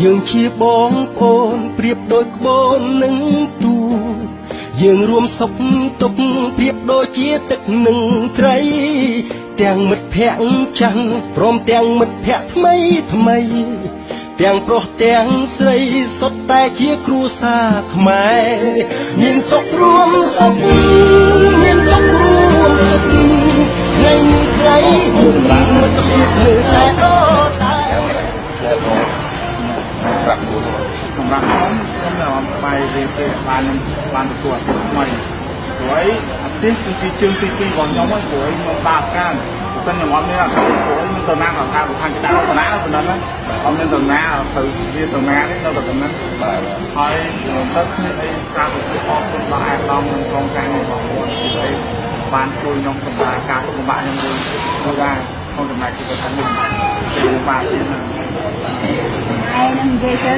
យើងជាបងប្អូនប្រៀបដូចក្បូននឹងទូយើងរួមសុខទុក្ខប្រៀបដូចជាទឹកនឹងត្រីទាំងមិត្តភក្តិចាំងព្រមទាំងមិត្តភក្តិថ្មីថ្មីទាំងប្រុសទាំងស្រីសុទ្ធតែជាគ្រួសារខ្មែរមានសុខរួមសុខមានទុក្ខរួមទុក្ខថ្ងៃនេះថ្ងៃមិត្តភាពនៅតែអូតែប្រាប់ខ្លួនសម្រាប់ខ្ញុំនៅអំបាយរៀបទៅបានទទួលថ្មីព្រោះអាទិត្យគឺជាជើងទី2របស់ខ្ញុំហ្នឹងព្រោះខ្ញុំបាក់កានសិនខ្ញុំអត់មានអត់ព្រោះខ្ញុំទៅណាក៏ថាខាងក្តៅទៅណាប៉ុណ្ណឹងអត់មានទៅណាទៅវាទៅណានេះនៅតែប៉ុណ្ណឹងបាទហើយទៅគ្នាឯងការទទួលអរគុណដល់អាដាមនិងក្រុមការងាររបស់ខ្ញុំដែលបានជួយខ្ញុំសម្រាប់ការលំបាកខ្ញុំមួយដែរក្នុងដំណើរជីវិតរបស់ខ្ញុំលំបាកទៀតណាហើយនឹងនិយាយទៅ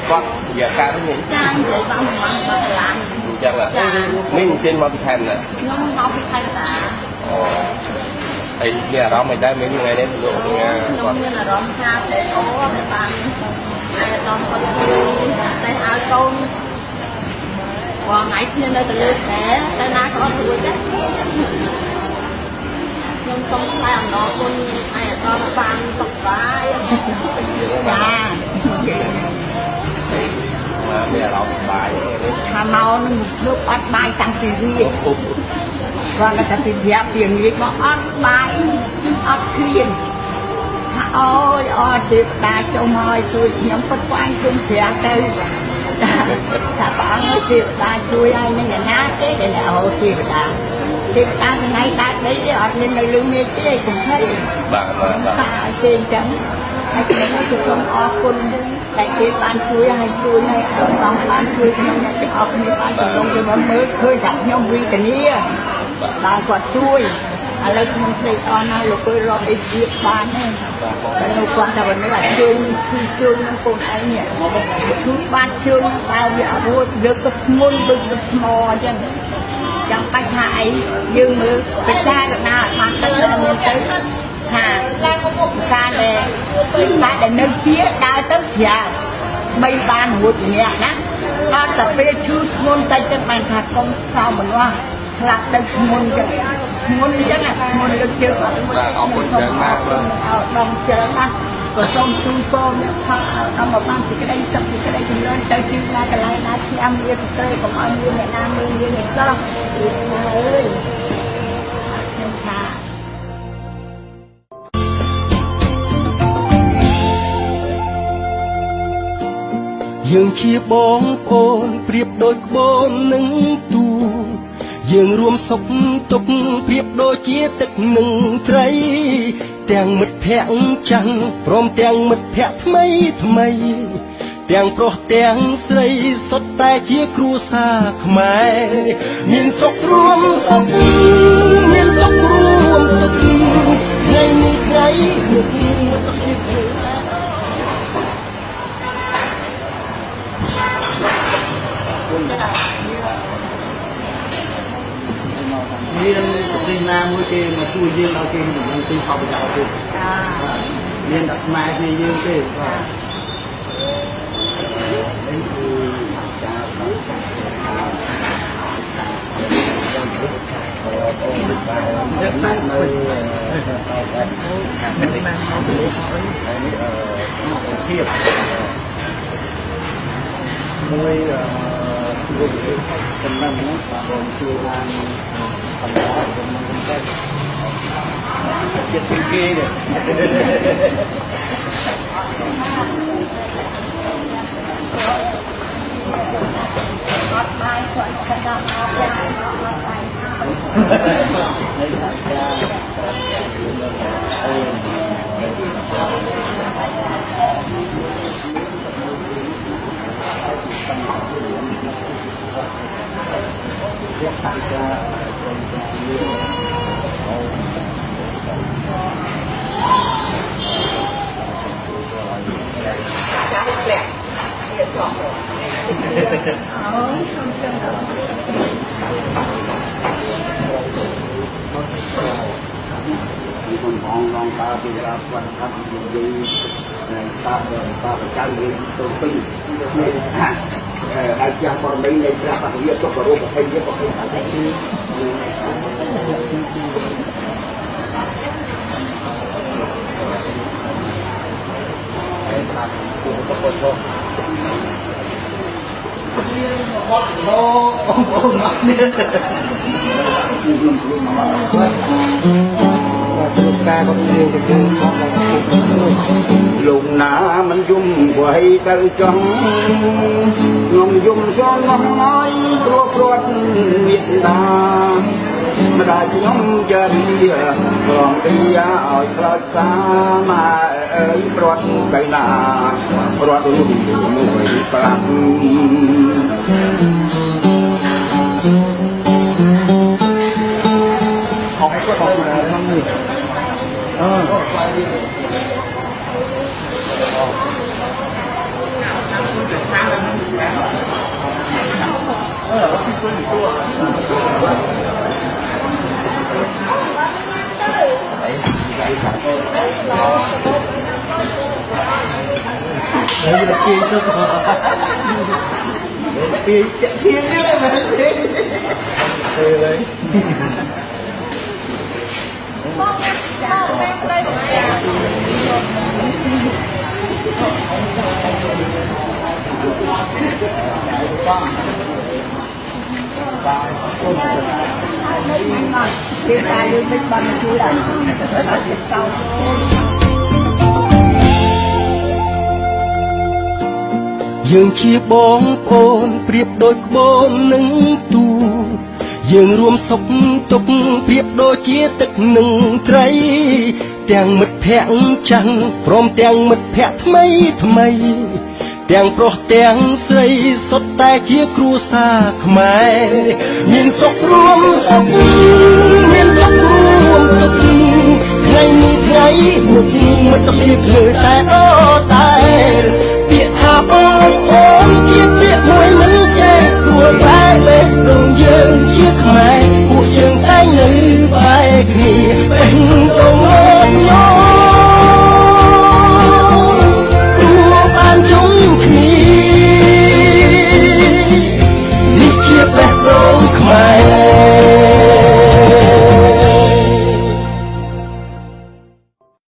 គាត់និយាយការនេះចានិយាយបងមកកន្លងចឹងនេះចេញមកពីខេត្តណាខ្ញុំមកពីខេត្តតាអូហើយមានអារម្មណ៍មិនដែរមានថ្ងៃនេះលោកខ្ញុំមានអារម្មណ៍ថាតែអូមិនបានអារម្មណ៍គាត់តែឲ្យកូនបងថ្ងៃគ្នានៅទៅលើតែណាក៏អត់រួចដែរខ្ញុំសូមថ្លែងអំណរគុណអាយអត់បានសុខបាយចាមានអារម្មណ៍បាយថាមកនឹងលោកអត់បាយតាំងពីវាគាត់តែពីប្រាប់ពីងាយមកអត់បាយអត់ឃ្លានថាអូយអត់ទេវតាចុះមកជួយខ្ញុំពិតផ្អែកគុំប្រាក់ទៅថាព្រះអង្គទេវតាជួយឲ្យនឹងណាទេដែលអូទេវតាថ្ងៃដើរដីទេអត់មាននៅលឹងមេទេកុំភ័យបាទថាឲ្យទេអញ្ចឹងហើយខ្ញុំសូមអរគុណតែគេបានជួយឲ្យអង្គបានជួយខ្ញុំទាំងអស់គ្នាបានប្រឡងទៅមើលឃើញថាខ្ញុំវិធានាបានគាត់ជួយឥឡូវខ្ញុំភ្លេចអស់ណាលោកជួយរាប់អីទៀតបានទេតែលោកគាត់ថាวันนี้ជួយនឹងកូនឯងនេះជួយបានជួយបើវាអត់រួចលើកទៅធ្ងន់ដូចទឹកថ្មអញ្ចឹងចាំបាច់ថាអីយើងមើលពិចារណាបានទៅមានទៅថាការដែលនៅជាដើរទៅស្រាបីបានរួចម្នាក់ណាអត់តែពេលឈឺធ្ងន់តែចឹងបានថាកុំសោមមនុស្សផ្លាក់ទៅធ្ងន់ចឹងធ្ងន់ចឹងធ្ងន់លើកជើងអត់អរគុណច្រើនណាស់ដល់ច្រើនណាស់ក៏សូមជូនពរអ្នកថាដល់មកបានសេចក្តីសុខសេចក្តីចម្រើនទៅជាកន្លែងណាខ្ញុំមានស្ទើរកុំឲ្យមានអ្នកណាមានអ្នកខ្លះអើយខ្ញុំថាយើងជាបងប្អូនប្រៀបដូចក្បូននឹងទូយើងរួមសុខទុក្ខប្រៀបដូចជាទឹកនឹងត្រីទាំងមិត្តភក្តិចាំងព្រមទាំងមិត្តភក្តិថ្មីថ្មីទាំងប្រុសទាំងស្រីសុទ្ធតែជាគ្រួសារខ្មែរមានសុខរួមសុខមានទុក្ខរួមទុក្ខថ្ងៃនេះថ្ងៃមានប្រទេសណាមួយគេមកជួយយើងដល់គេមិនទីផលប្រយោជន៍ទេមានតែស្មារតីយើងទេបាទនេះគឺការអូនបាននៅខាងនេះភាពមួយរូបភាពចំណឹងនោះបងជួយបានសម្រាប់ខ្ញុំតែចិត្តពីគេនេះអត់បាយគាត់ដាក់អស់យ៉ាងអត់បាយវាថាការក្រុមការងារចាស់ផ្លែវាឆ្លងអូខ្ញុំចង់ដល់ คนของน้องตาที่เราวันทำดีตาประจำดีตัวตึงไอ้ยาปรมีในพระปฏิเวทก็รู้ว่าเป็นเยอะกว่าเป็นอะไรที่ลุงนามันยุ่มไว้เดินจังงมยุ่มซ้อนน้อยกลัวกรวดนิดนาไม่ได้ยมจะดีกลองตีอ่อยกลอดสามาปรวดไปนาปรวดรุ่นมวยกลับของให้ก็ออกมาทั้งนี้ทีนี่เลยมันเลยយើងជាបងប្អូនប្រៀបដូចក្បូននឹងទូយើងរួមសុខទុក្ខប្រៀបដូចជាទឹកនឹងត្រីទាំងមិត្តភក្តិចាំងព្រមទាំងមិត្តភក្តិថ្មីទាំងប្រុសទាំងស្រីសុទ្ធតែជាគ្រួសារខ្មែរមានសុខរួមសុខមានទុក្ខរួមទុក្ខថ្ងៃនេះថ្ងៃមុខមិត្តភាពលើ